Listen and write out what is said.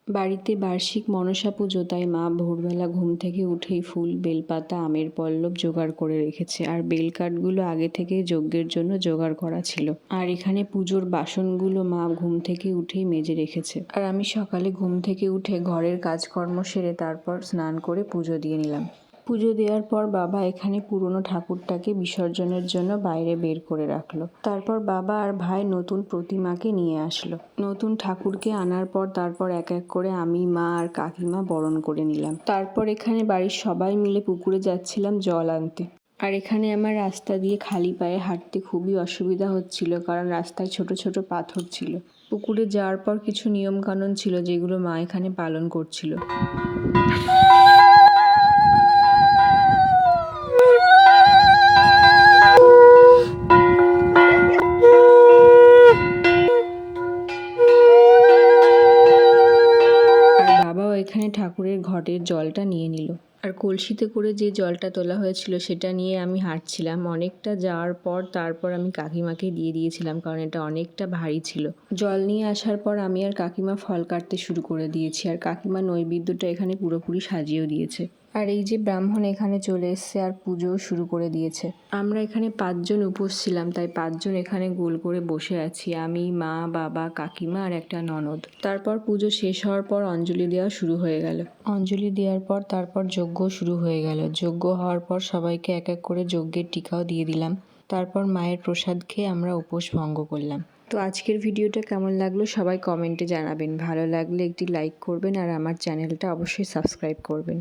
বাড়িতে বার্ষিক মনসা পুজো, তাই মা ভোরবেলা ঘুম থেকে উঠেই ফুল, বেলপাতা, আমের পল্লব জোগাড় করে রেখেছে। আর বেলকাঠগুলো আগে থেকেই যজ্ঞের জন্য জোগাড় করা ছিল। আর এখানে পুজোর বাসনগুলো মা ঘুম থেকে উঠেই মেজে রেখেছে। আর আমি সকালে ঘুম থেকে উঠে ঘরের কাজকর্ম সেরে তারপর স্নান করে পুজো দিয়ে নিলাম। পুজো দেওয়ার পর বাবা এখানে পুরনো ঠাকুরটাকে বিসর্জনের জন্য বাইরে বের করে রাখলো। তারপর বাবা আর ভাই নতুন প্রতিমাকে নিয়ে আসলো। নতুন ঠাকুরকে আনার পর তারপর এক এক করে আমি, মা আর কাকিমা বরণ করে নিলাম। তারপর এখানে বাড়ির সবাই মিলে পুকুরে যাচ্ছিলাম জল আনতে। আর এখানে আমার রাস্তা দিয়ে খালি পায়ে হাঁটতে খুবই অসুবিধা হচ্ছিল, কারণ রাস্তায় ছোট ছোট পাথর ছিল। পুকুরে যাওয়ার পর কিছু নিয়মকানুন ছিল যেগুলো মা এখানে পালন করছিল। এখানে ঠাকুরের ঘটের জলটা নিয়ে নিল। আর কলসিতে করে যে জলটা তোলা হয়েছিল সেটা নিয়ে আমি হাঁটছিলাম। অনেকটা যাওয়ার পর তারপর আমি কাকিমাকে দিয়ে দিয়েছিলাম, কারণ এটা অনেকটা ভারী ছিল। জল নিয়ে আসার পর আমি আর কাকিমা ফল কাটতে শুরু করে দিয়েছি। আর কাকিমা নৈবেদ্যটা এখানে পুরোপুরি সাজিয়েও দিয়েছে। আর এই যে ব্রাহ্মণ এখানে চলে এসছে আর পুজোও শুরু করে দিয়েছে। আমরা এখানে 5 জন উপোস ছিলাম, তাই 5 জন এখানে গোল করে বসে আছি। আমি, মা, বাবা, কাকিমা আর একটা ননদ। তারপর পুজো শেষ হওয়ার পর অঞ্জলি দেওয়া শুরু হয়ে গেল। অঞ্জলি দেওয়ার পর তারপর যজ্ঞ শুরু হয়ে গেল। যজ্ঞ হওয়ার পর সবাইকে এক এক করে যজ্ঞের টিকাও দিয়ে দিলাম। তারপর মায়ের প্রসাদ খেয়ে আমরা উপোস ভঙ্গ করলাম। তো আজকের ভিডিওটা কেমন লাগলো সবাই কমেন্টে জানাবেন। ভালো লাগলে একটি লাইক করবেন আর আমার চ্যানেলটা অবশ্যই সাবস্ক্রাইব করবেন।